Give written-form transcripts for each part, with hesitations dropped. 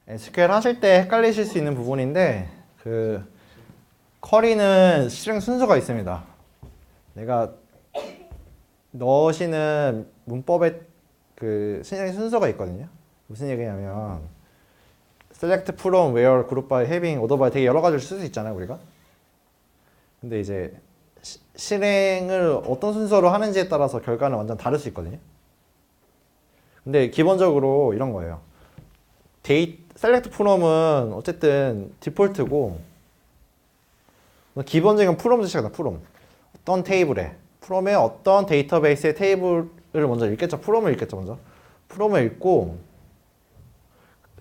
SQL 하실 때 헷갈리실 수 있는 부분인데 쿼리는 실행 순서가 있습니다. 내가 넣으시는 문법에 실행 순서가 있거든요. 무슨 얘기냐면 select from, where, group by, having, order by 되게 여러 가지를 쓸 수 있잖아요, 우리가. 근데 이제 실행을 어떤 순서로 하는지에 따라서 결과는 완전 다를 수 있거든요. 근데 기본적으로 이런 거예요. select from은 어쨌든 디폴트고 기본적인 from 자체가 from. 어떤 테이블에 from의 어떤 데이터베이스의 테이블을 먼저 읽겠죠. from을 읽겠죠, 먼저. from을 읽고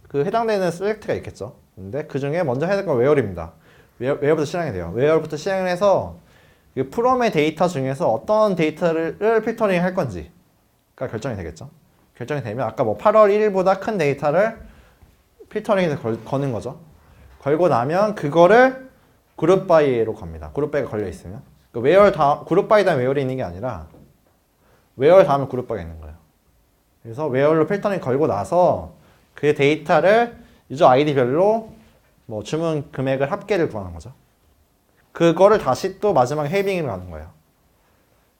그 해당되는 select가 있겠죠. 근데 그 중에 먼저 해야 될 건 where입니다. where부터 실행이 돼요. where부터 실행을 해서 그 from의 데이터 중에서 어떤 데이터를 필터링 할 건지가 결정이 되겠죠. 결정이 되면 아까 뭐 8월 1일보다 큰 데이터를 필터링해서 거는 거죠. 걸고 나면 그거를 그룹 바이로 겁니다. 그룹 바이가 걸려 있으면. where 그룹 바이 다음에 where이 있는 게 아니라 where 다음에 그룹 바이가 있는 거예요. 그래서 where로 필터링 걸고 나서 그 데이터를 유저 아이디별로 뭐 주문 금액을 합계를 구하는 거죠. 그거를 다시 또 마지막에 헤빙으로 가는 거예요.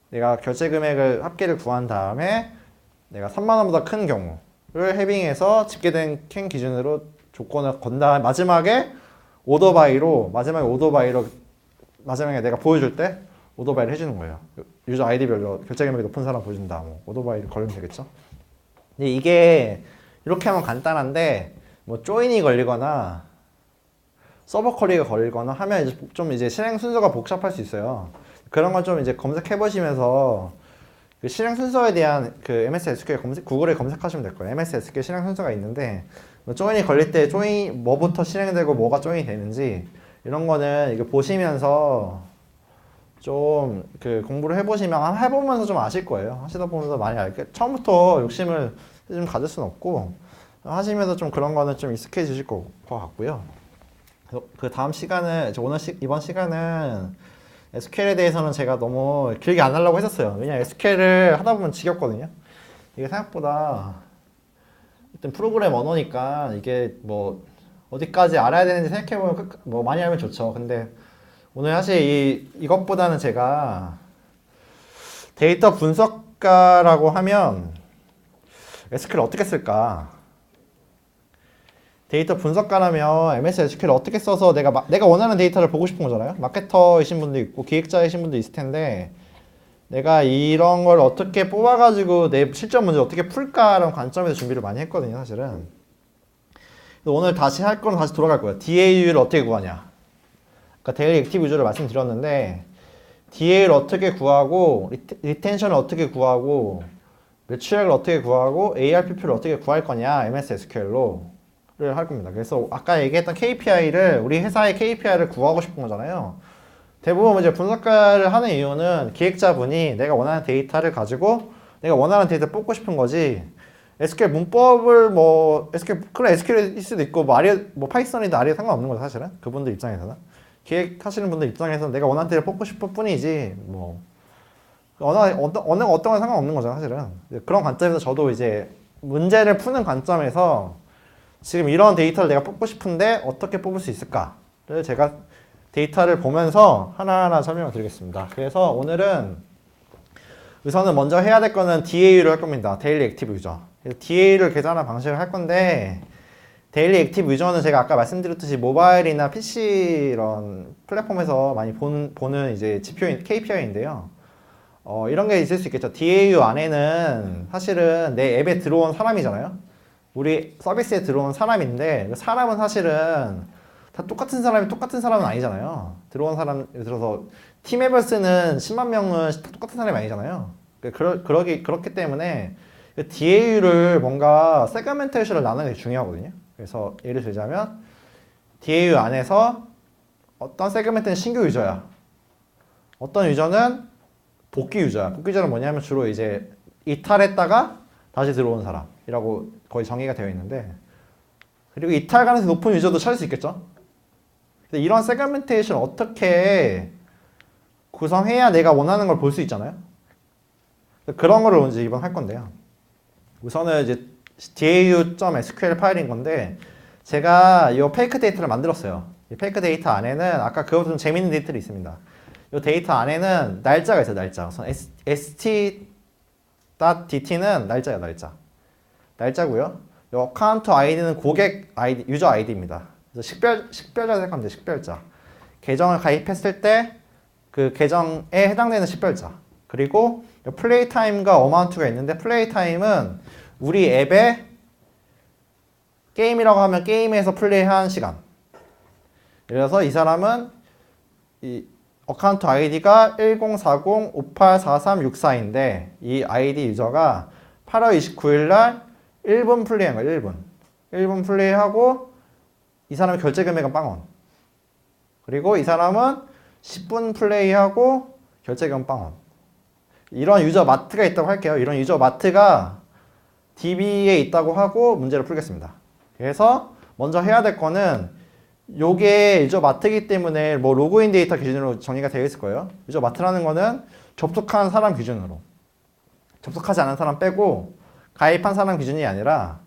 내가 결제 금액을 합계를 구한 다음에 내가 3만 원보다 큰 경우를 헤빙해서 집계된 캔 기준으로 조건을 건 다음에 마지막에 오더바이로 마지막에 내가 보여줄 때 오더바이를 해주는 거예요. 유저 아이디별로 결제 금액이 높은 사람 보여준다. 뭐 오더바이를 걸리면 되겠죠. 근데 이게 이렇게 하면 간단한데 뭐 조인이 걸리거나 서버 쿼리가 걸리거나 하면 이제 실행 순서가 복잡할 수 있어요. 그런 건 좀 이제 검색해 보시면서 그 실행 순서에 대한 그 MS SQL 구글에 검색하시면 될 거예요. MS SQL 실행 순서가 있는데 뭐 조인이 걸릴 때 뭐부터 실행되고 뭐가 조인이 되는지 이런 거는 이거 보시면서 좀 공부를 해보면서 좀 아실 거예요. 하시다 보면서 많이 처음부터 욕심을 좀 가질 수는 없고 하시면서 좀 그런 거는 좀 익숙해지실 것 같고요. 그 다음 시간은 이번 시간은 SQL에 대해서는 제가 너무 길게 안 하려고 했었어요. 왜냐면 SQL을 하다 보면 지겹거든요. 이게 생각보다 일단 프로그램 언어니까 이게 뭐 어디까지 알아야 되는지 생각해보면 뭐 많이 알면 좋죠. 근데 오늘 사실 이것보다는 제가 데이터 분석가라고 하면 SQL 어떻게 쓸까? 데이터 분석가라면 MS SQL 어떻게 써서 내가 원하는 데이터를 보고 싶은 거잖아요. 마케터이신 분도 있고 기획자이신 분도 있을 텐데 내가 이런 걸 어떻게 뽑아가지고 내 실전 문제 어떻게 풀까라는 관점에서 준비를 많이 했거든요, 사실은. 오늘 다시 할 거는 다시 돌아갈 거예요. DAU를 어떻게 구하냐. 그러니까 데일리 액티브 유저를 말씀드렸는데 DAU를 어떻게 구하고 리텐션을 어떻게 구하고 매출액을 어떻게 구하고 ARPP를 어떻게 구할 거냐, MS SQL로 를 할 겁니다. 그래서 아까 얘기했던 KPI를 우리 회사의 KPI를 구하고 싶은 거잖아요. 대부분 이제 분석가를 하는 이유는 기획자분이 내가 원하는 데이터를 가지고 내가 원하는 데이터 뽑고 싶은 거지. SQL 문법을 그런 SQL일 수도 있고 뭐 파이썬이든 R이 상관없는 거죠, 사실은. 그분들 입장에서는. 기획하시는 분들 입장에서는 내가 원하는 데이터를 뽑고 싶을 뿐이지 뭐 어떤 건 상관없는 거죠, 사실은. 그런 관점에서 저도 이제 문제를 푸는 관점에서 지금 이런 데이터를 내가 뽑고 싶은데 어떻게 뽑을 수 있을까를 제가 데이터를 보면서 하나하나 설명을 드리겠습니다. 그래서 오늘은 우선은 먼저 해야 될 거는 DAU를 할 겁니다. 데일리 액티브 유저. DAU를 계산하는 방식을 할 건데 데일리 액티브 유저는 제가 아까 말씀드렸듯이 모바일이나 PC 이런 플랫폼에서 많이 보는 이제 지표인 KPI인데요. 이런 게 있을 수 있겠죠. DAU 안에는 사실은 내 앱에 들어온 사람이잖아요. 우리 서비스에 들어온 사람인데 사람은 사실은 다 똑같은 사람은 아니잖아요. 들어온 사람, 예를 들어서 팀앱을 쓰는 10만 명은 다 똑같은 사람이 아니잖아요. 그렇기 때문에 DAU를 뭔가 세그멘테이션을 나누는 게 중요하거든요. 그래서 예를 들자면 DAU 안에서 어떤 세그멘트는 신규 유저야. 어떤 유저는 복귀 유저야. 복귀 유저는 뭐냐면 주로 이제 이탈했다가 다시 들어온 사람이라고 거의 정의가 되어 있는데 그리고 이탈 가능성이 높은 유저도 찾을 수 있겠죠. 근데 이런 세그멘테이션 어떻게 구성해야 내가 원하는 걸 볼 수 있잖아요. 그런 거를 이제 이번 할 건데요. 우선은 이제 dau.sql 파일인 건데 제가 이 페이크 데이터를 만들었어요. 이 페이크 데이터 안에는 아까 그거보다 좀 재밌는 데이터들이 있습니다. 이 데이터 안에는 날짜가 있어요. 날짜. 우선 st.dt는 날짜예요. 날짜고요. 이 어카운트 아이디는 고객 아이디, 유저 아이디입니다. 그래서 식별자 생각하면 돼요. 식별자. 계정을 가입했을 때 그 계정에 해당되는 식별자. 그리고 플레이 타임과 어마운트가 있는데 플레이 타임은 우리 앱에 게임이라고 하면 게임에서 플레이한 시간. 예를 들어서 이 사람은 이 어카운트 아이디가 1040584364인데 이 아이디 유저가 8월 29일 날 1분 플레이한 거예요. 1분. 1분 플레이하고 이 사람의 결제 금액은 빵원. 그리고 이 사람은 10분 플레이하고 결제 금액은 빵원. 이런 유저 마트가 있다고 할게요. 이런 유저 마트가 DB에 있다고 하고 문제를 풀겠습니다. 그래서 먼저 해야 될 거는 요게 유저 마트이기 때문에 뭐 로그인 데이터 기준으로 정의가 되어 있을 거예요. 유저 마트라는 거는 접속한 사람 기준으로. 접속하지 않은 사람 빼고 가입한 사람 기준이 아니라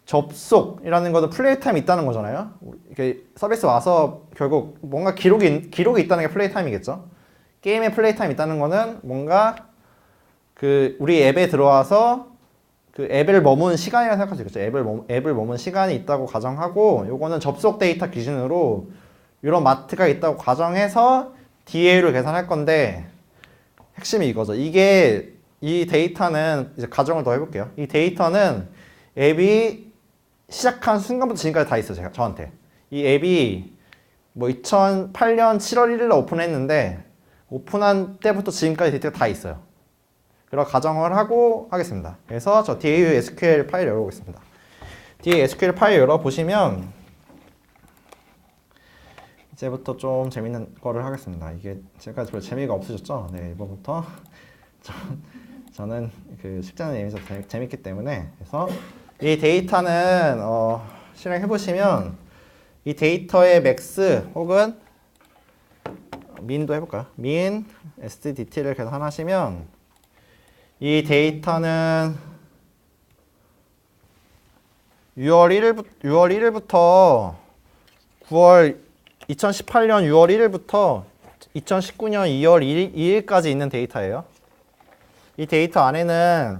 접속이라는 것은 플레이 타임이 있다는 거잖아요. 이렇게 서비스 와서 결국 뭔가 기록이 있다는 게 플레이 타임이겠죠. 게임에 플레이 타임이 있다는 거는 뭔가 그 우리 앱에 들어와서 그 앱을 머문 시간이라고 생각할 수 있겠죠. 앱을 머문 시간이 있다고 가정하고 요거는 접속 데이터 기준으로 이런 마트가 있다고 가정해서 DA를 계산할 건데 핵심이 이거죠. 이 데이터는 이제 가정을 더 해볼게요. 이 데이터는 앱이 시작한 순간부터 지금까지 다 있어요. 저한테. 이 앱이 뭐 2008년 7월 1일에 오픈했는데 오픈한 때부터 지금까지 데이터가 다 있어요. 그런 가정을 하고 하겠습니다. 그래서 저 DAU SQL 파일 열어보겠습니다. DAU SQL 파일 열어보시면 이제부터 좀 재밌는 거를 하겠습니다. 이게 제가 별로 재미가 없으셨죠? 네, 이번부터 저는 그 실전에 의미에서 재밌기 때문에 그래서 이 데이터는 실행해보시면 이 데이터의 맥스 혹은 민도 해볼까요? 민 SDT를 계산하시면 이 데이터는 6월 1일부터 2018년 6월 1일부터 2019년 2월 2일까지 있는 데이터예요. 이 데이터 안에는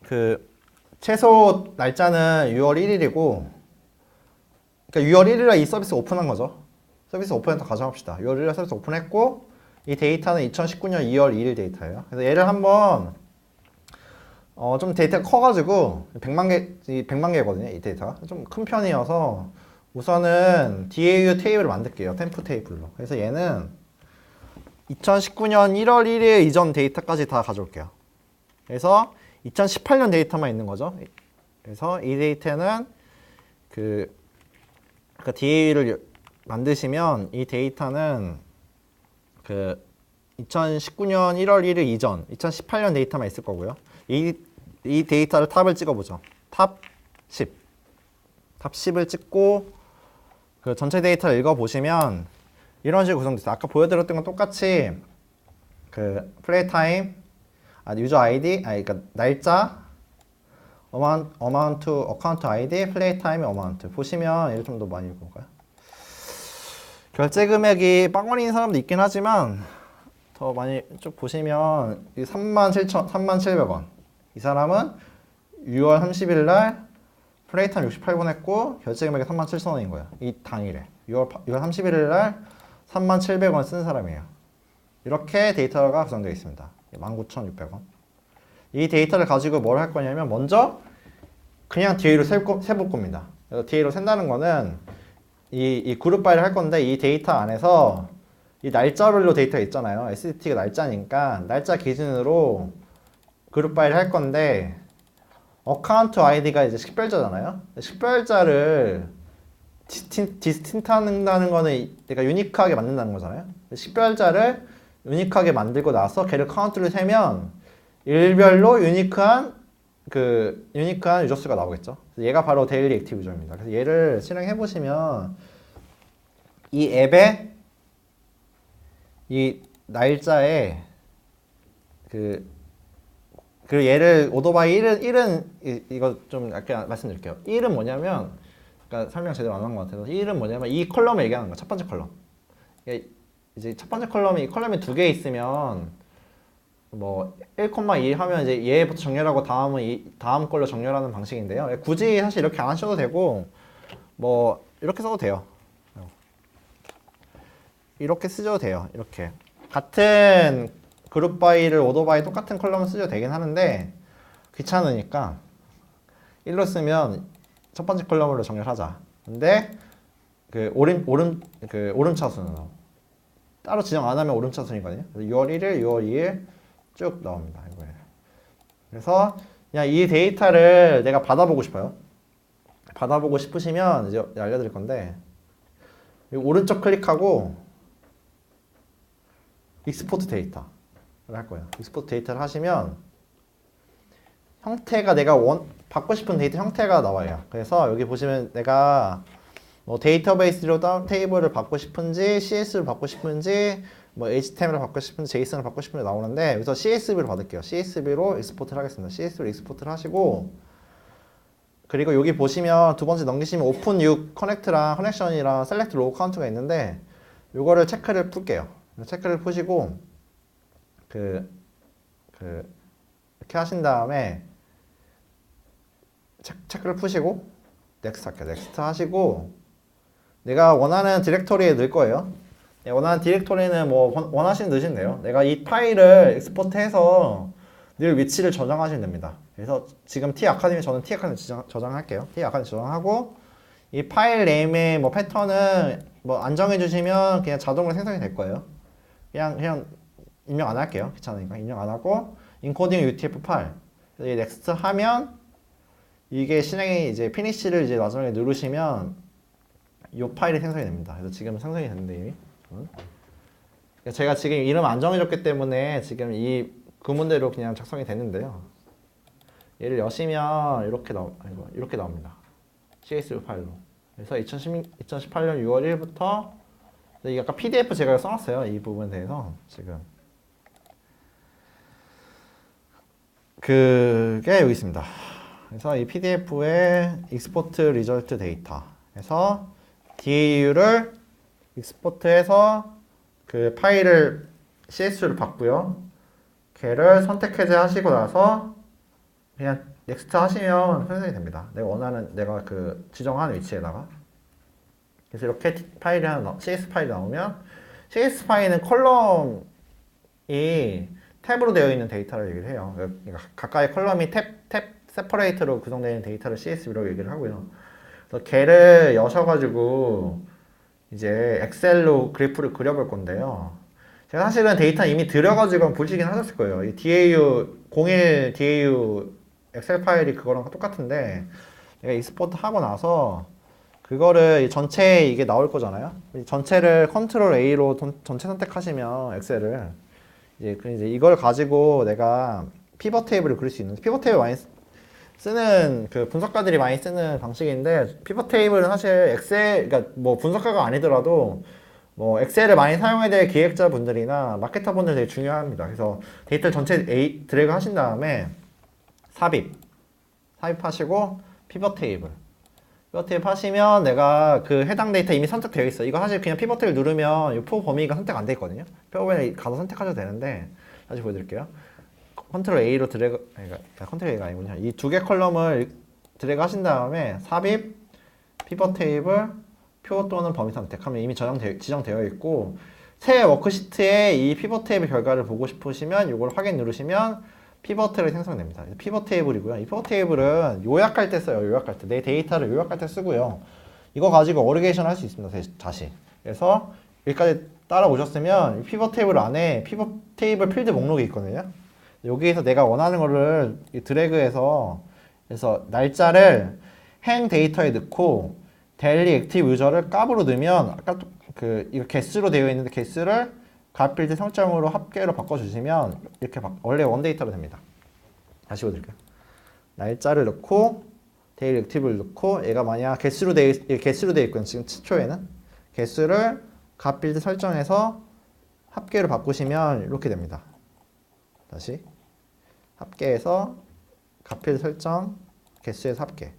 그 최소 날짜는 6월 1일이고 그러니까 6월 1일에 이 서비스 오픈한 거죠. 서비스 오픈했다 가정합시다. 6월 1일에 서비스 오픈했고 이 데이터는 2019년 2월 2일 데이터예요. 그래서 얘를 한번 좀 데이터가 커가지고 100만 개거든요. 이 데이터가 좀 큰 편이어서 우선은 DAU 테이블을 만들게요. 템프 테이블로. 그래서 얘는 2019년 1월 1일 이전 데이터까지 다 가져올게요. 그래서 2018년 데이터만 있는 거죠. 그래서 이 데이터는 그러니까 DAU를 만드시면 이 데이터는 그 2019년 1월 1일 이전 2018년 데이터만 있을 거고요. 이 데이터를 탑을 찍어보죠. 탑 10. 탑 10을 찍고 그 전체 데이터를 읽어보시면 이런 식으로 구성됐어요. 아까 보여드렸던 건 똑같이 그 플레이 타임, 유저 아이디, 그러니까 날짜, 어마운트, 어카운트 아이디, 플레이 타임, 어마운트 보시면 얘를 좀 더 많이 읽어볼까요? 결제 금액이 빵원인 사람도 있긴 하지만 더 많이 쭉 보시면 37,000원. 이 사람은 6월 30일 날 플레이 타임 68분 했고 결제 금액이 37,000원인 거예요. 이 당일에 6월 31일 날 37,000원 쓴 사람이에요. 이렇게 데이터가 구성되어 있습니다. 19,600원. 이 데이터를 가지고 뭘 할 거냐면 먼저 그냥 DA로 세볼 겁니다. 그래서 DA로 센다는 거는 이 그룹 바이를 할 건데 이 데이터 안에서 이 날짜별로 데이터가 있잖아요. SDT가 날짜니까 날짜 기준으로 그룹 바이를 할 건데 어카운트 아이디가 이제 식별자잖아요. 식별자를 디스틴트 한다는 거는 내가 유니크하게 만든다는 거잖아요. 식별자를 유니크하게 만들고 나서 걔를 카운트를 세면 일별로 유니크한 유저 수가 나오겠죠. 얘가 바로 데일리 액티브 유저입니다. 그래서 얘를 실행해 보시면 이 앱에 이 날짜에 그 그리고 얘를 오토바이 1은 이거 좀 아까 말씀드릴게요. 1은 뭐냐면 그러니까 설명 제대로 안 한 것 같아서 1은 뭐냐면 이 컬럼을 얘기하는 거야. 첫 번째 컬럼. 이제 첫 번째 컬럼이 두 개 있으면 뭐 1,2 하면 이제 얘부터 정렬하고 다음 걸로 정렬하는 방식인데요. 굳이 사실 이렇게 안 하셔도 되고 뭐 이렇게 써도 돼요. 이렇게 쓰셔도 돼요. 이렇게 같은 그룹 바이를 오더 바이 똑같은 컬럼을 쓰셔도 되긴 하는데 귀찮으니까 1로 쓰면 첫 번째 컬럼으로 정렬하자. 근데 그 오름차순으로 따로 지정 안 하면 오름차순이거든요. 6월 1일, 6월 2일 쭉 나옵니다. 이거예요. 그래서 그냥 이 데이터를 내가 받아보고 싶어요. 받아보고 싶으시면 이제 알려드릴 건데 오른쪽 클릭하고 익스포트 데이터를 할 거예요. 익스포트 데이터를 하시면 형태가 내가 받고 싶은 데이터 형태가 나와요. 그래서 여기 보시면 내가 뭐 데이터베이스로 테이블을 받고 싶은지 CS를 받고 싶은지 뭐 HTML을 받고 싶은지 JSON을 받고 싶은지 나오는데 여기서 CSV로 받을게요. CSV로 익스포트를 하겠습니다. CSV로 익스포트를 하시고 그리고 여기 보시면 두 번째 넘기시면 오픈 6 커넥트랑 커넥션이랑 셀렉트 로우 카운트가 있는데 요거를 체크를 풀게요. 체크를 푸시고 이렇게 하신 다음에 체크를 푸시고 넥스트 할게요. 넥스트 하시고 내가 원하는 디렉토리에 넣을 거예요. 원하는 디렉토리는 뭐 원하시는 넣으시면 돼요. 내가 이 파일을 익스포트해서 늘 위치를 저장하시면 됩니다. 그래서 지금 T 아카데미 저는 T 아카데미 저장할게요. T 아카데미 저장하고 이 파일 네임의 뭐 패턴은 뭐 안 정해주시면 그냥 자동으로 생성이 될 거예요. 그냥 입력 안 할게요. 귀찮으니까 입력 안 하고 인코딩 UTF-8 이 넥스트 하면 이게 실행이 이제 피니시를 이제 나중에 누르시면 이 파일이 생성이 됩니다. 그래서 지금 생성이 됐는데 이미 제가 지금 이름 안 정해줬기 때문에 지금 이 구문대로 그냥 작성이 됐는데요. 얘를 여시면 이렇게 나옵니다. CSV 파일로. 그래서 2018년 6월 1일부터 이게 아까 PDF 제가 써놨어요. 이 부분에 대해서 지금 그게 여기 있습니다. 그래서 이 PDF에 익스포트 리절트 데이터 해서 DAU를 익스포트해서 그 파일을 CSV를 받고요. 걔를 선택 해제하시고 나서 그냥 넥스트 하시면 생성이 됩니다. 내가 그 지정한 위치에다가. 그래서 이렇게 파일이 CS 파일이 나오면 CS 파일은 컬럼이 탭으로 되어 있는 데이터를 얘기를 해요. 그러니까 각각의 컬럼이 탭 세퍼레이트로 구성되어 있는 데이터를 CSV로 얘기를 하고요. 그래서 걔를 여셔가지고 이제 엑셀로 그래프를 그려볼 건데요. 제가 사실은 데이터 이미 들여가지고 보시긴 하셨을 거예요. 이 DAU 01 DAU 엑셀 파일이 그거랑 똑같은데 내가 익스포트 하고 나서 그거를 전체 이게 나올 거잖아요. 전체를 컨트롤 A로 전체 선택하시면 엑셀을 이제 이걸 가지고 내가 피벗 테이블을 그릴 수 있는데 피벗 테이블 많이 쓰는 그 분석가들이 많이 쓰는 방식인데 피벗 테이블은 사실 엑셀 그러니까 뭐 분석가가 아니더라도 뭐 엑셀을 많이 사용해야 될 기획자분들이나 마케터분들 되게 중요합니다. 그래서 데이터를 전체 드래그 하신 다음에 삽입하시고 피벗 테이블 하시면 내가 그 해당 데이터 이미 선택되어 있어. 이거 사실 그냥 피벗 테이블 누르면 이 표 범위가 선택 안 돼 있거든요. 표 범위에 가서 선택하셔도 되는데 다시 보여드릴게요. 컨트롤 A로 컨트롤 A가 아니군요. 이 두 개 컬럼을 드래그 하신 다음에 삽입, 피벗 테이블, 표 또는 범위 선택하면 이미 지정되어 있고 새 워크시트에 이 피벗 테이블 결과를 보고 싶으시면 이걸 확인 누르시면 피벗 테이블이 생성됩니다. 피벗 테이블이고요. 이 피벗 테이블은 요약할 때 써요. 요약할 때. 내 데이터를 요약할 때 쓰고요. 이거 가지고 어리게이션 할 수 있습니다. 다시. 그래서 여기까지 따라오셨으면 이 피벗 테이블 안에 피벗 테이블 필드 목록이 있거든요. 여기에서 내가 원하는 거를 드래그해서 그래서 날짜를 행 데이터에 넣고 데일리 액티브 유저를 값으로 넣으면 아까 이거 개수로 되어 있는데 개수를 값필드 설정으로 합계로 바꿔주시면 이렇게 원래 원 데이터로 됩니다. 다시 보여드릴게요. 날짜를 넣고 데일리 액티브를 넣고 얘가 만약 개수로 되어 있거든요. 지금 초에는 개수를 값필드 설정해서 합계로 바꾸시면 이렇게 됩니다. 다시 합계해서 가필 설정, 개수에서 합계.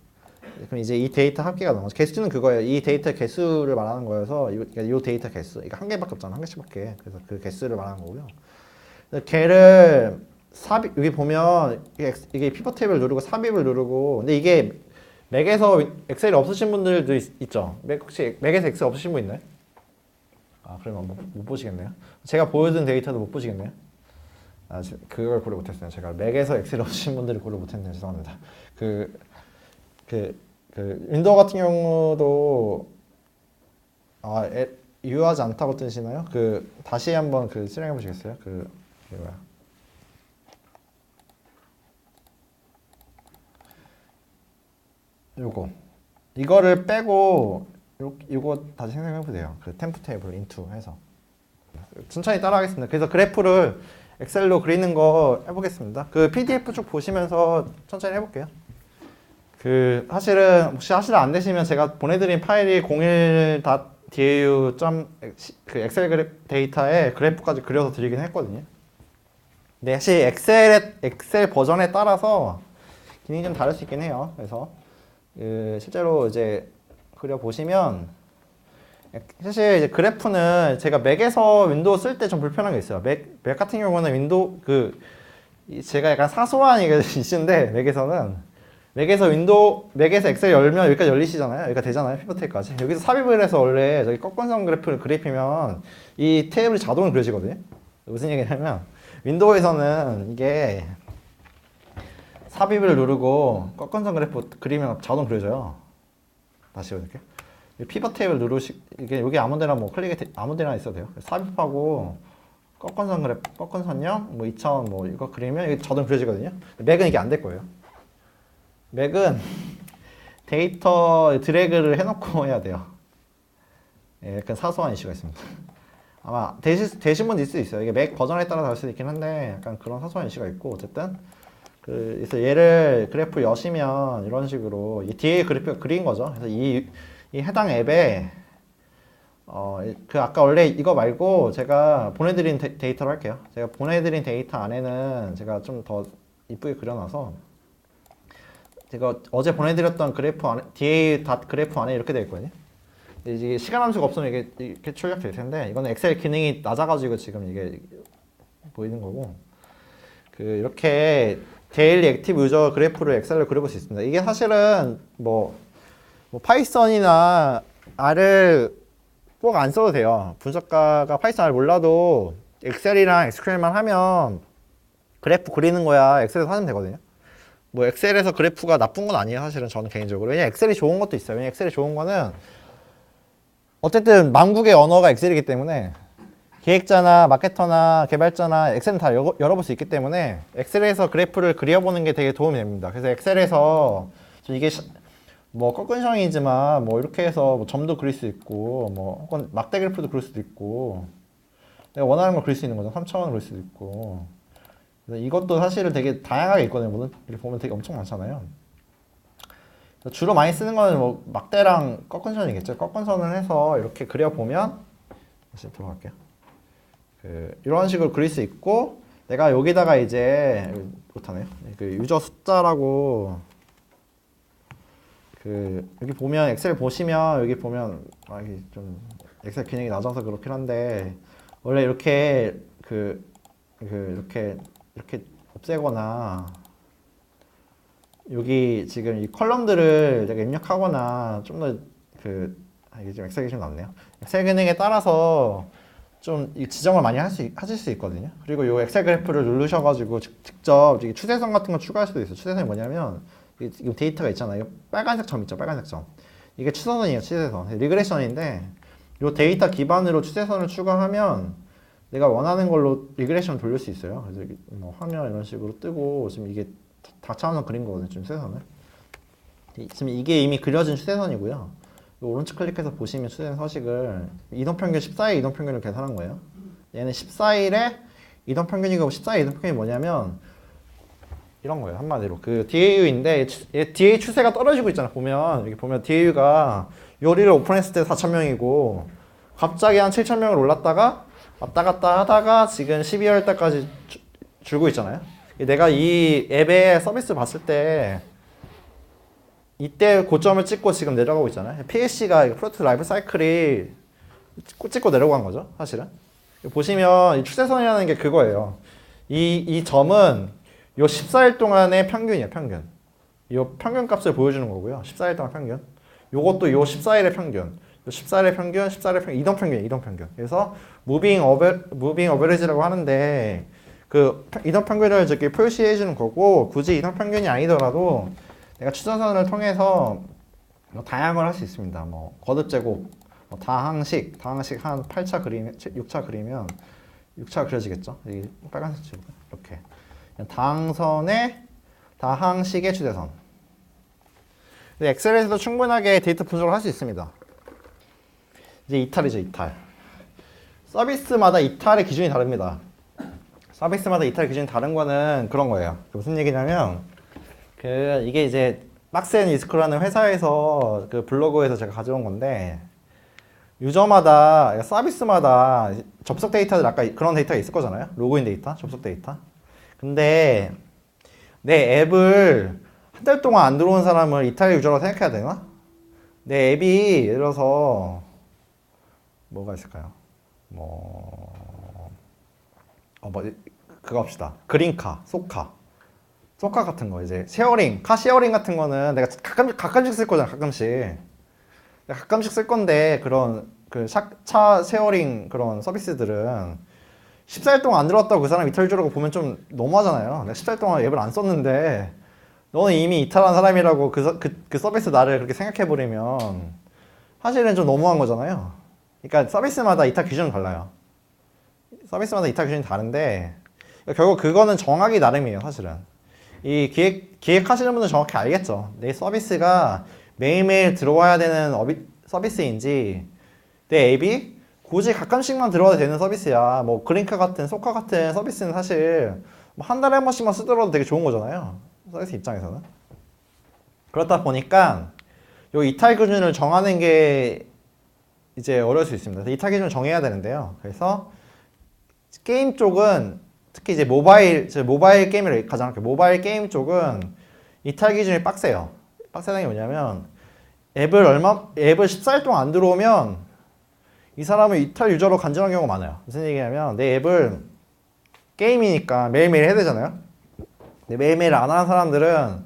그럼 이제 이 데이터 합계가 나온 거죠. 개수는 그거예요. 이 데이터 개수를 말하는 거여서 이 데이터 개수. 이거 한 개밖에 없잖아. 한 개씩밖에. 그래서 그 개수를 말하는 거고요. 걔를 삽입, 여기 보면 이게 피벗 탭을 누르고 삽입을 누르고, 근데 이게 맥에서 엑셀이 없으신 분들도 있죠. 혹시 맥에서 엑셀 없으신 분 있나요? 아, 그러면 못 보시겠네요. 제가 보여준 데이터도 못 보시겠네요. 아, 그걸 고려 못했어요. 제가 맥에서 엑셀 없으신 분들을 고려 못했네요. 죄송합니다. 그 윈도우 같은 경우도 유효하지 않다고 뜨시나요? 다시 한번 실행해 보시겠어요? 이게 뭐야? 이거를 빼고 요거 다시 생성해 보세요. 템프 테이블 인투 해서 천천히 따라하겠습니다. 그래서 그래프를 엑셀로 그리는 거 해보겠습니다. PDF 쭉 보시면서 천천히 해볼게요. 사실은 혹시 하시다 안 되시면 제가 보내드린 파일이 01.dau. 엑셀 데이터에 그래프까지 그려서 드리긴 했거든요. 근데 사실 엑셀 버전에 따라서 기능이 좀 다를 수 있긴 해요. 그래서 실제로 이제 그려 보시면 사실 이제 그래프는 제가 맥에서 윈도우 쓸 때 좀 불편한 게 있어요. 맥 같은 경우는 윈도우 제가 약간 사소한 이슈인데 맥에서 엑셀 열면 여기까지 열리시잖아요. 여기가 되잖아요. 피벗테이까지. 여기서 삽입을 해서 원래 저기 꺾은선 그래프를 그립히면 이 테이블이 자동으로 그려지거든요. 무슨 얘기냐면 윈도우에서는 이게 삽입을 누르고 꺾은선 그래프 그리면 자동 그려져요. 다시 보여드릴게요. 피벗 테이블 이게 여기 아무데나 아무데나 있어도 돼요. 삽입하고 꺾은선 그래프, 꺾은선형, 2000 이거 그리면 이게 자동 그려지거든요. 맥은 이게 안 될 거예요. 맥은 데이터 드래그를 해놓고 해야 돼요. 예, 약간 사소한 이슈가 있습니다. 아마 되신 분도 있을 수 있어요. 이게 맥 버전에 따라 다를 수도 있긴 한데 약간 그런 사소한 이슈가 있고 어쨌든 그래서 얘를 그래프 여시면 이런 식으로 이 뒤에 그래프가 그린 거죠. 그래서 이 해당 앱에 아까 원래 이거 말고 제가 보내드린 데이터로 할게요. 제가 보내드린 데이터 안에는 제가 좀 더 이쁘게 그려놔서 제가 어제 보내드렸던 그래프 안에 DA 그래프 안에 이렇게 되어 있거든요. 이게 시간 함수가 없으면 이렇게 출력될 텐데 이거는 엑셀 기능이 낮아가지고 지금 이게 보이는 거고 이렇게 데일리 액티브 유저 그래프를 엑셀로 그려볼 수 있습니다. 이게 사실은 파이썬이나 R을 꼭 안 써도 돼요. 분석가가 파이썬 R 몰라도 엑셀이랑 SQL만 하면 그래프 그리는 거야 엑셀에서 하면 되거든요. 엑셀에서 그래프가 나쁜 건 아니에요. 사실은 저는 개인적으로. 왜냐면 엑셀이 좋은 것도 있어요. 왜냐면 엑셀이 좋은 거는 어쨌든 만국의 언어가 엑셀이기 때문에 기획자나 마케터나 개발자나 엑셀은 다 열어볼 수 있기 때문에 엑셀에서 그래프를 그려보는 게 되게 도움이 됩니다. 그래서 엑셀에서 이게 꺾은형이지만 이렇게 해서 점도 그릴 수 있고 혹은 막대 그래프도 그릴 수도 있고 내가 원하는 걸 그릴 수 있는 거죠. 3차원 그릴 수도 있고 이것도 사실은 되게 다양하게 있거든요. 이렇게 보면 되게 엄청 많잖아요. 주로 많이 쓰는 거는 막대랑 꺾은선이겠죠. 꺾은선을 해서 이렇게 그려보면 다시 들어갈게요. 이런 식으로 그릴 수 있고 내가 여기다가 이제 못하네요. 유저 숫자라고 여기 보면 엑셀 보시면 여기 보면 이게 좀 엑셀 기능이 낮아서 그렇긴 한데 원래 이렇게 이렇게 없애거나 여기 지금 이 컬럼들을 내가 입력하거나 좀 더 이게 좀 엑셀이 좀 낫네요. 엑셀 기능에 따라서 좀 지정을 많이 하실 수 있거든요. 그리고 이 엑셀 그래프를 누르셔가지고 직접 추세선 같은 거 추가할 수도 있어요. 추세선이 뭐냐면 이 데이터가 있잖아요. 빨간색 점 있죠. 빨간색 점. 이게 추세선이에요. 추세선. 리그레션인데 이 데이터 기반으로 추세선을 추가하면 내가 원하는 걸로 리그레션 돌릴 수 있어요. 그래서 화면 이런 식으로 뜨고 지금 이게 다차원선 그린 거거든요. 지금 추세선을. 지금 이게 이미 그려진 추세선이고요. 오른쪽 클릭해서 보시면 추세선 서식을 이동평균 14일 이동평균을 계산한 거예요. 얘는 14일에 이동평균이고 14일 이동평균이 뭐냐면 이런 거예요. 한마디로 DAU인데 얘 DA 추세가 떨어지고 있잖아. 여기 보면 DAU가 요리를 오픈했을 때 4,000명이고 갑자기 한 7,000명을 올랐다가 왔다 갔다 하다가 지금 12월 달까지 줄고 있잖아요. 내가 이 앱의 서비스 봤을 때 이때 고점을 찍고 지금 내려가고 있잖아요. PLC가 프로젝트 라이프 사이클이 찍고 내려간 거죠, 사실은. 보시면 이 추세선이라는 게 그거예요. 이 점은 요 14일 동안의 평균이에요, 평균. 이 평균 값을 보여주는 거고요. 14일 동안 평균. 요것도 요 14일의 평균. 요 14일의 평균, 14일의 평균, 이동 평균이에요, 이동 평균. 그래서 무빙 어베리지라고 하는데 그 이동 평균을 저기 표시해 주는 거고, 굳이 이동 평균이 아니더라도 내가 추세선을 통해서 뭐 다양한 걸 할 수 있습니다. 뭐 거듭 제곱, 뭐 다항식 한 8차 그리면 6차 그리면 6차 그려지겠죠. 이 빨간색 지금 이렇게 다항선의 다항식의 추세선. 엑셀에서도 충분하게 데이터 분석을 할 수 있습니다. 이제 이탈이죠, 이탈. 서비스마다 이탈의 기준이 다릅니다. 서비스마다 이탈의 기준이 다른 거는 그런 거예요. 무슨 얘기냐면 이게 이제 박스앤이스크라는 회사에서 그 블로그에서 제가 가져온 건데, 유저마다 서비스마다 접속 데이터들 아까 그런 데이터가 있을 거잖아요. 로그인 데이터, 접속 데이터. 근데 내 앱을 한 달 동안 안 들어온 사람을 이탈 유저라고 생각해야 되나? 내 앱이 예를 들어서 뭐가 있을까요? 그거 합시다. 그린카, 소카 같은 거, 이제 쉐어링, 카 쉐어링 같은 거는 내가 가끔씩 쓸 거잖아, 가끔씩 쓸 건데, 그런 차 쉐어링 그런 서비스들은 14일 동안 안 들어왔다고 그 사람 이탈 유저라고 보면 좀 너무하잖아요. 내가 14일 동안 앱을 안 썼는데 너는 이미 이탈한 사람이라고 그 서비스 나를 그렇게 생각해버리면 사실은 좀 너무한 거잖아요. 그러니까 서비스마다 이탈 기준은 달라요. 서비스마다 이탈 기준이 다른데, 결국 그거는 정하기 나름이에요, 사실은. 이 기획하시는 분은 정확히 알겠죠. 내 서비스가 매일매일 들어와야 되는 서비스인지, 내 앱이 굳이 가끔씩만 들어와도 되는 서비스야. 뭐 그린카 같은, 소카 같은 서비스는 사실 뭐 한 달에 한 번씩만 쓰더라도 되게 좋은 거잖아요, 서비스 입장에서는. 그렇다 보니까 요 이탈 기준을 정하는 게 이제 어려울 수 있습니다. 이탈 기준을 정해야 되는데요. 그래서 게임 쪽은, 특히 이제 모바일 게임을 가져갈게요. 모바일 게임 쪽은 이탈 기준이 빡세요. 빡세다는 게 뭐냐면, 앱을 14일 동안 안 들어오면 이 사람을 이탈 유저로 간주하는 경우가 많아요. 무슨 얘기냐면, 내 앱을 게임이니까 매일매일 해야 되잖아요. 근데 매일매일 안 하는 사람들은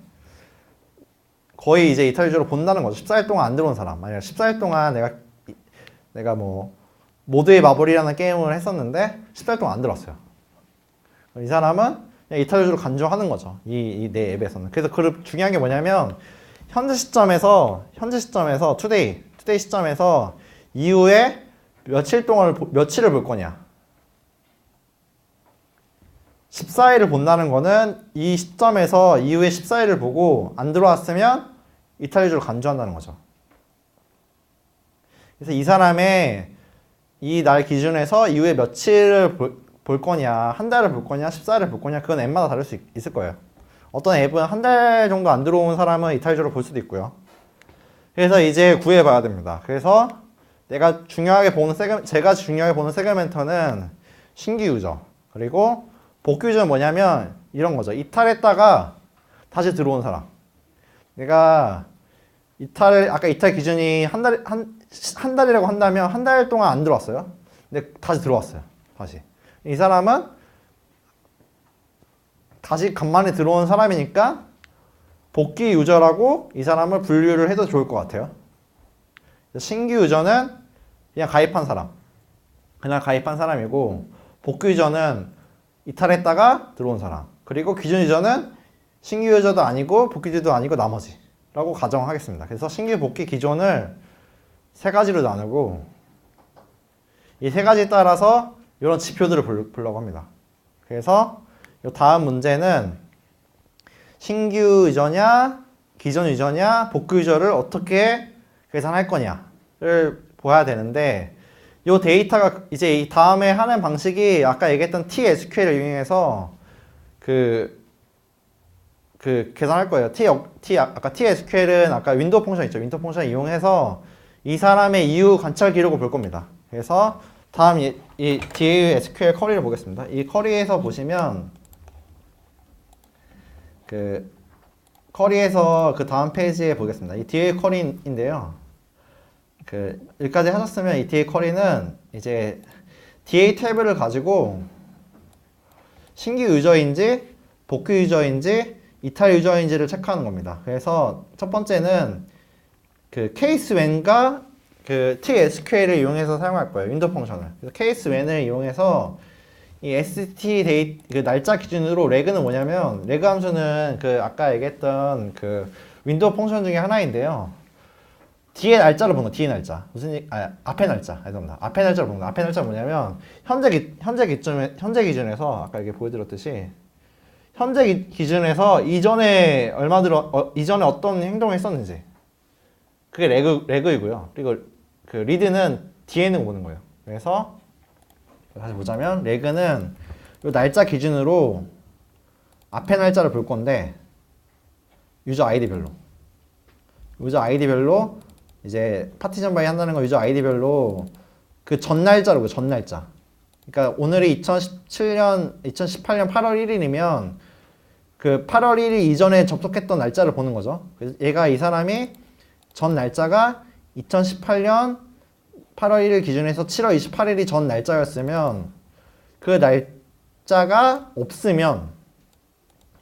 거의 이제 이탈 유저로 본다는 거죠. 14일 동안 안 들어온 사람. 만약 14일 동안 내가 뭐 모드의 마블이라는 게임을 했었는데 14일 동안 안 들어왔어요. 이 사람은 그냥 이탈 유저로 간주하는 거죠, 이 내 앱에서는. 그래서 중요한 게 뭐냐면, 현재 시점에서 투데이 시점에서 이후에 며칠을 볼 거냐. 14일을 본다는 거는 이 시점에서 이후에 14일을 보고 안 들어왔으면 이탈 유저로 간주한다는 거죠. 그래서 이 사람의 이 날 기준에서 이후에 며칠을 볼 거냐, 한 달을 볼 거냐, 14일을 볼 거냐, 그건 앱마다 다를 수 있을 거예요. 어떤 앱은 한 달 정도 안 들어온 사람은 이탈 유저로 볼 수도 있고요. 그래서 이제 구해봐야 됩니다. 그래서 제가 중요하게 보는 세그멘터는 신규 유저, 그리고 복귀 유저는 뭐냐면 이런 거죠. 이탈했다가 다시 들어온 사람. 내가 아까 이탈 기준이 한 달이라고 한다면 한 달 동안 안 들어왔어요. 근데 다시 들어왔어요. 다시. 이 사람은 다시 간만에 들어온 사람이니까 복귀 유저라고 이 사람을 분류를 해도 좋을 것 같아요. 신규 유저는 그냥 가입한 사람. 그냥 가입한 사람이고, 복귀 유저는 이탈했다가 들어온 사람. 그리고 기존 유저는 신규 유저도 아니고 복귀 유저도 아니고 나머지라고 가정하겠습니다. 그래서 신규 복귀 기존을 세 가지로 나누고, 이 세 가지에 따라서 이런 지표들을 보려고 합니다. 그래서 이 다음 문제는 신규 유저냐, 기존 유저냐, 복귀 유저를 어떻게 계산할 거냐를 봐야 되는데, 이 데이터가 이제 이 다음에 하는 방식이 아까 얘기했던 TSQL을 이용해서 계산할 거예요. 아까 TSQL은 아까 윈도우 펑션 있죠. 윈도우 펑션 이용해서 이 사람의 이후 관찰 기록을 볼 겁니다. 그래서 다음 이 DAU SQL 쿼리를 보겠습니다. 이 쿼리에서 보시면 그 쿼리에서 그 다음 페이지에 보겠습니다. 이 DA 쿼리인데요. 그 여기까지 하셨으면 이 DA 쿼리는 이제 DA 탭을 가지고 신규 유저인지 복귀 유저인지 이탈 유저인지를 체크하는 겁니다. 그래서 첫 번째는 그 케이스 웬과 그 TSQL을 이용해서 사용할 거예요. 윈도우 펑션을. 그래서 케이스 웬을 이용해서 이 ST 데이 그 날짜 기준으로 레그는 뭐냐면 레그 함수는 그 아까 얘기했던 그 윈도우 펑션 중에 하나인데요. 뒤에 날짜를 보는 거, 뒤에 날짜. 앞에 날짜. 죄송합니다. 앞에 날짜를 보는 거. 앞에 날짜가 뭐냐면 현재 기준에서 아까 이게 보여드렸듯이 현재 기준에서 이전에 이전에 어떤 행동을 했었는지 그게 레그이고요. 그리고 그 리드는 뒤에 있는 거 보는 거예요. 그래서 다시 보자면 레그는 이 날짜 기준으로 앞에 날짜를 볼 건데 유저 아이디별로 이제 파티션 바이 한다는 거 유저 아이디별로 그 전 날짜로 그 전 날짜. 그러니까 오늘이 2018년 8월 1일이면 그 8월 1일 이전에 접속했던 날짜를 보는 거죠. 그래서 이 사람이 전 날짜가 2018년 8월 1일 기준에서 7월 28일이 전 날짜였으면 그 날짜가 없으면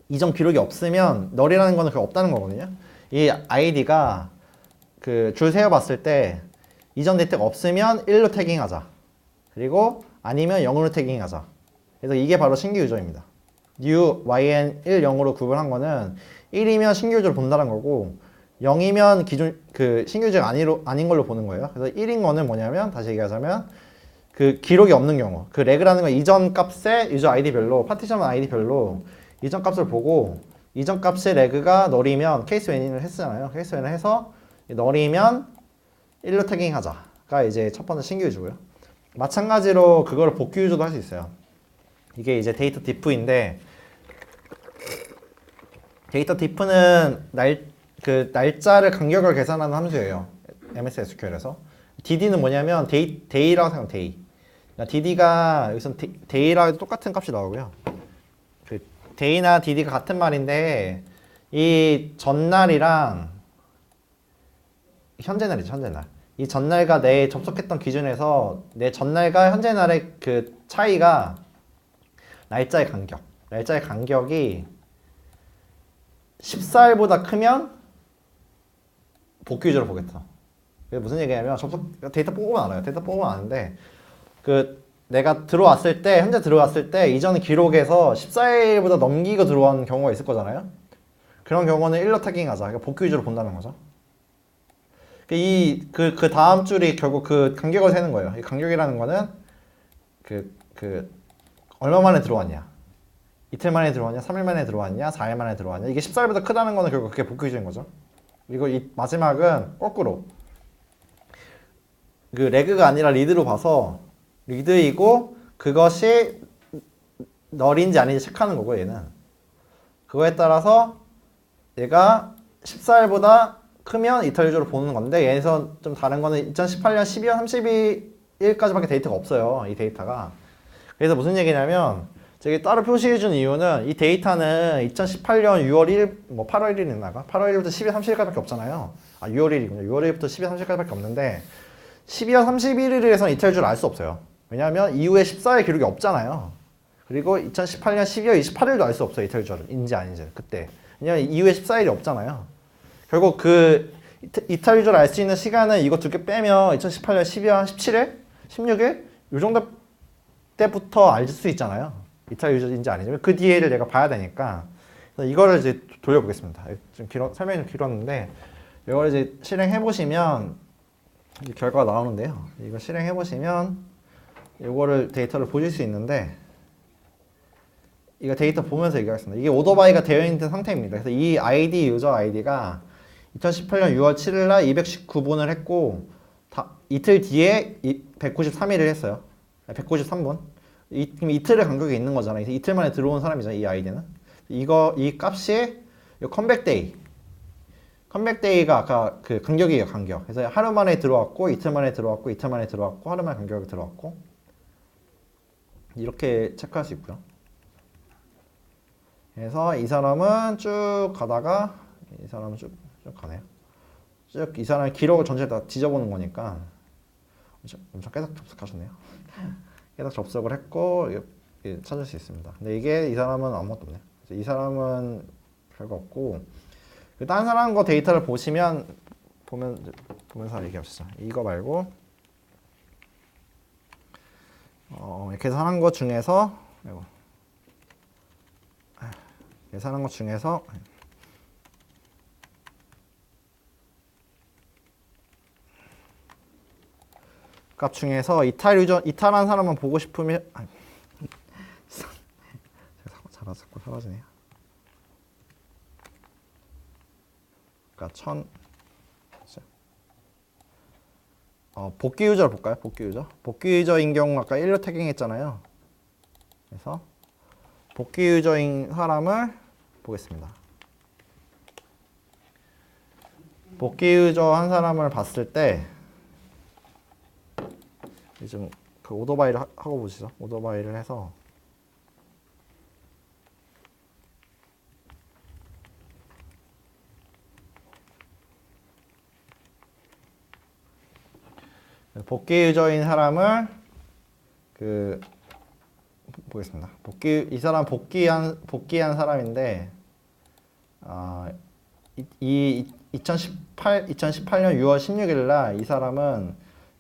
이전 기록이 없으면 널이라는 거는 그게 없다는 거거든요. 이 아이디가 그 줄 세어봤을 때 이전 데이터가 없으면 1로 태깅하자. 그리고 아니면 0으로 태깅하자. 그래서 이게 바로 신규 유저입니다. new yn 1 0으로 구분한 거는 1이면 신규 유저를 본다는 거고 0이면 기존 그 신규 유저가 아닌 걸로 보는 거예요. 그래서 1인 거는 뭐냐면 다시 얘기하자면 그 기록이 없는 경우 그 레그라는 건 이전 값의 유저 아이디별로 파티션 아이디별로 이전 값을 보고 이전 값의 레그가 널이면 케이스 웬을 했잖아요. 케이스 웬을 해서 널이면 1로 태깅하자가 이제 첫 번째 신규 유저고요. 마찬가지로 그걸 복귀 유저도 할 수 있어요. 이게 이제 데이터 diff인데 데이터 diff는 날짜를 간격을 계산하는 함수예요. MS SQL에서. DD는 뭐냐면 day라고 생각하면 day. 그러니까 DD가 여기서 day랑 해도 똑같은 값이 나오고요. 그 day나 DD가 같은 말인데 이 전날이랑 현재 날이죠, 현재 날. 이 전날과 내 접속했던 기준에서 내 전날과 현재 날의 그 차이가 날짜의 간격이 14일보다 크면 복귀 유저를 보겠다. 그게 무슨 얘기냐면 데이터 뽑으면 알아요. 데이터 뽑으면 아는데 그 내가 현재 들어왔을 때 이전 기록에서 14일보다 넘기고 들어온 경우가 있을 거잖아요. 그런 경우는 1로 태깅하자. 그러니까 복귀 유저를 본다는 거죠. 그 다음 줄이 결국 그 간격을 세는 거예요. 이 간격이라는 거는 얼마 만에 들어왔냐. 이틀 만에 들어왔냐, 3일 만에 들어왔냐, 4일 만에 들어왔냐. 이게 14일보다 크다는 거는 결국 그게 복귀 유저인 거죠. 그리고 이 마지막은 거꾸로. 그 레그가 아니라 리드로 봐서 리드이고 그것이 널인지 아닌지 체크하는 거고 얘는. 그거에 따라서 얘가 14일보다 크면 이탈 유저로 보는 건데 얘에서 좀 다른 거는 2018년 12월 31일까지밖에 데이터가 없어요. 이 데이터가. 그래서 무슨 얘기냐면 저기 따로 표시해 준 이유는 이 데이터는 2018년 6월 1일, 뭐 8월 1일 있나가? 8월 1일부터 12월 31일까지밖에 없잖아요. 6월 1일이군요. 6월 1일부터 12월 31일까지밖에 없는데 12월 31일에서는 이탈 유저를 알 수 없어요. 왜냐하면 이후에 14일 기록이 없잖아요. 그리고 2018년 12월 28일도 알 수 없어요. 이탈 유저인지 아닌지 그때. 왜냐면 이후에 14일이 없잖아요. 결국 그 이탈 유저를 알 수 있는 시간은 이거 두 개 빼면 2018년 12월 17일? 16일? 요 정도 때부터 알 수 있잖아요. 이탈 유저인지 아닌지. 그 뒤에를 내가 봐야 되니까. 그래서 이거를 이제 돌려보겠습니다. 설명이 좀 길었는데 이걸 이제 실행해보시면 결과가 나오는데요. 이거 실행해보시면 이거를 데이터를 보실 수 있는데 이거 데이터 보면서 얘기하겠습니다. 이게 오더바이가 되어 있는 상태입니다. 그래서 이 아이디 유저 아이디가 2018년 6월 7일 날 219분을 했고 이틀 뒤에 193일을 했어요. 193분. 그럼 이틀의 간격이 있는 거잖아요. 이틀 만에 들어온 사람이잖아요. 이 아이디는. 이 값이 컴백데이가 아까 그 간격이에요. 간격. 그래서 하루 만에 들어왔고 이틀 만에 들어왔고 이틀 만에 들어왔고 하루 만에 간격이 들어왔고 이렇게 체크할 수 있고요. 그래서 이 사람은 쭉 가다가 이 사람은 쭉 가네요. 쭉 이 사람의 기록을 전체 다 뒤져보는 거니까 엄청 깨닫 접속하셨네요. 깨닫 접속을 했고 이렇게 찾을 수 있습니다. 근데 이게 이 사람은 아무것도 없네요. 이 사람은 별거 없고 다른 사람 거 데이터를 보면서 얘기합시다. 이거 말고 계산한 것 중에서 계산한 것 중에서 값 중에서 이탈한 사람만 보고 싶으면 자꾸 사라지네요. 그러니까 복귀 유저를 볼까요? 복귀 유저인 경우 아까 1로 태깅했잖아요. 그래서 복귀 유저인 사람을 보겠습니다. 복귀 유저 한 사람을 봤을 때 좀 그 오토바이를 하고 보시죠. 오토바이를 해서 복귀 유저인 사람을 보겠습니다. 이 사람 복귀한 사람인데 2018년 6월 16일 날 이 사람은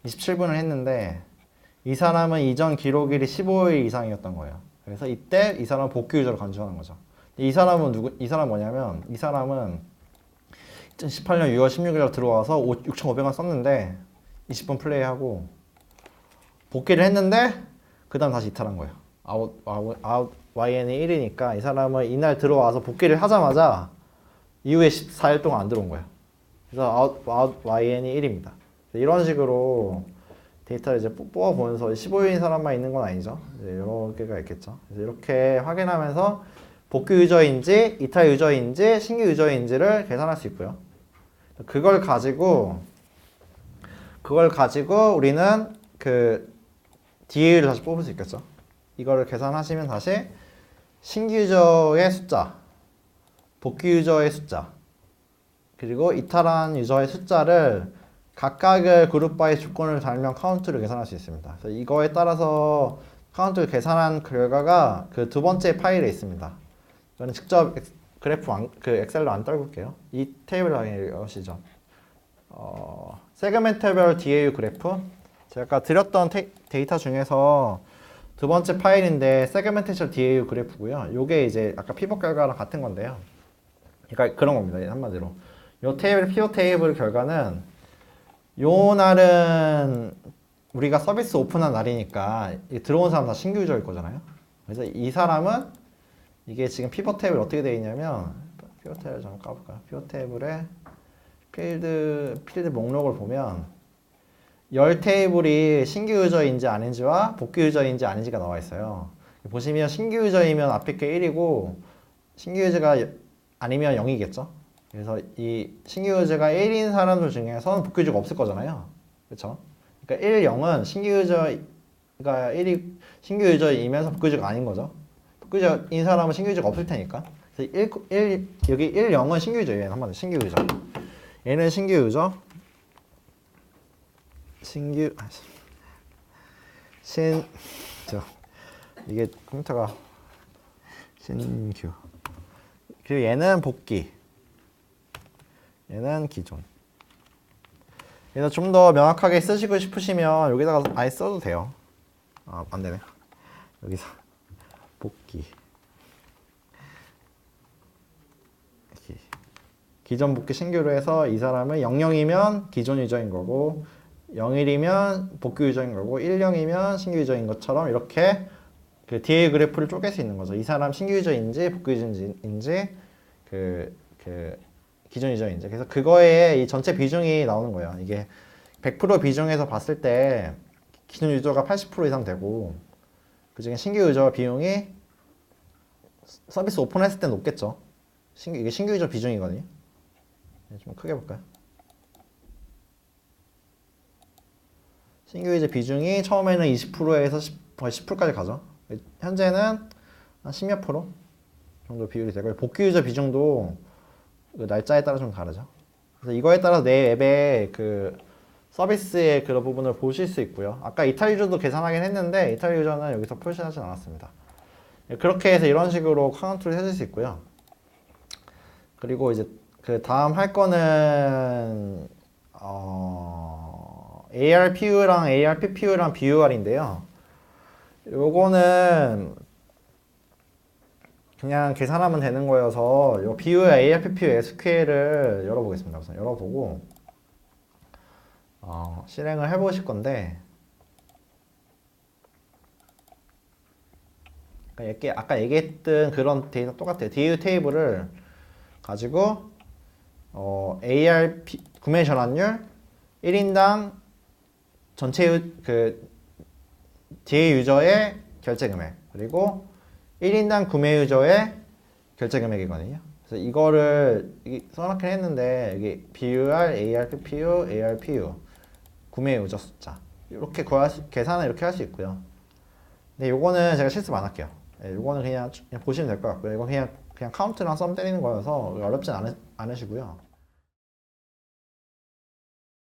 27분을 했는데 이 사람은 이전 기록일이 15일 이상이었던 거예요. 그래서 이때 이 사람은 복귀 유저로 간주하는 거죠. 이 사람은 뭐냐면 이 사람은 2018년 6월 16일 날 들어와서 6,500원 썼는데 20분 플레이하고 복귀를 했는데 그 다음 다시 이탈한 거예요. 아웃 YN이 1이니까 이 사람은 이날 들어와서 복귀를 하자마자 이후에 14일 동안 안 들어온 거예요. 그래서 아웃 YN이 1입니다. 이런 식으로 데이터를 이제 뽑아보면서 15일인 사람만 있는 건 아니죠. 이제 여러 개가 있겠죠. 그래서 이렇게 확인하면서 복귀 유저인지 이탈 유저인지 신규 유저인지를 계산할 수 있고요. 그걸 가지고 우리는 DAU를 다시 뽑을 수 있겠죠. 이거를 계산하시면 다시 신규 유저의 숫자, 복귀 유저의 숫자, 그리고 이탈한 유저의 숫자를 각각의 그룹 바이 조건을 달면 카운트를 계산할 수 있습니다. 그래서 이거에 따라서 카운트를 계산한 결과가 그 두 번째 파일에 있습니다. 이거는 직접 그래프 엑셀로 안 떨굴게요. 이 테이블을 확인하시죠. 세그멘트별 DAU 그래프. 제가 아까 드렸던 데이터 중에서 두 번째 파일인데 세그멘테이션 DAU 그래프고요. 요게 이제 아까 피벗 결과랑 같은 건데요. 그러니까 그런 겁니다. 한마디로. 요 테이블 피벗 테이블 결과는 요 날은 우리가 서비스 오픈한 날이니까 들어온 사람 다 신규 유저일 거잖아요. 그래서 이 사람은 이게 지금 피벗 테이블 어떻게 되어 있냐면 피벗 테이블 잠깐 까볼까요? 피벗 테이블에 필드 목록을 보면 열 테이블이 신규 유저인지 아닌지와 복귀 유저인지 아닌지가 나와 있어요. 보시면 신규 유저이면 앞에 게 1이고 신규 유저가 아니면 0이겠죠. 그래서 이 신규 유저가 1인 사람들 중에서는 복귀 유저가 없을 거잖아요. 그렇죠? 그러니까 1, 0은 신규 유저가 신규 유저이면서 복귀 유저가 아닌 거죠. 복귀 유저인 사람은 신규 유저가 없을 테니까. 그래서 여기 1, 0은 신규 유저예요. 한마디로 신규 유저. 얘는 신규 유저. 이게 컴퓨터가 신규. 그리고 얘는 복귀. 얘는 기존. 그래서 좀 더 명확하게 쓰시고 싶으시면 여기다가 아예 써도 돼요. 안 되네. 여기서 복귀. 기존 복귀 신규로 해서 이 사람은 00이면 기존 유저인 거고 01이면 복귀 유저인 거고 10이면 신규 유저인 것처럼 이렇게 그 DA 그래프를 쪼갤 수 있는 거죠. 이 사람 신규 유저인지 복귀 유저인지 기존 유저인지. 그래서 그거에 이 전체 비중이 나오는 거예요. 이게 100% 비중에서 봤을 때 기존 유저가 80% 이상 되고 그중에 신규 유저 비용이 서비스 오픈했을 때 높겠죠. 이게 신규 유저 비중이거든요. 좀 크게 볼까요? 신규 유저 비중이 처음에는 20%에서 10%까지 가죠. 현재는 한 10몇 프로? 정도 비율이 되고 복귀 유저 비중도 그 날짜에 따라 좀 다르죠. 그래서 이거에 따라 내 앱의 그 서비스의 그런 부분을 보실 수 있고요. 아까 이탈 유저도 계산하긴 했는데 이탈 유저는 여기서 표시하진 않았습니다. 그렇게 해서 이런 식으로 카운트를 해줄 수 있고요. 그리고 이제 그 다음 할 거는 ARPU랑 ARPPU랑 BUR인데요. 요거는 그냥 계산하면 되는 거여서 요 BU, ARPPU, SQL을 열어보겠습니다. 우선 열어보고 실행을 해보실 건데 아까 얘기했던 그런 데이터 똑같아요. DU 테이블을 가지고 ARP 구매 전환율 1인당 전체 그 DA 유저의 결제 금액 그리고 1인당 구매 유저의 결제 금액이거든요. 그래서 이거를 써놓긴 했는데 여기 BUR, ARPPU, ARPU 구매 유저 숫자 이렇게 계산을 이렇게 할 수 있고요. 근데 요거는 제가 실습 안 할게요. 요거는 그냥 보시면 될 것 같고요. 이거 그냥 카운트랑 썸 때리는 거여서 어렵진 않으시고요.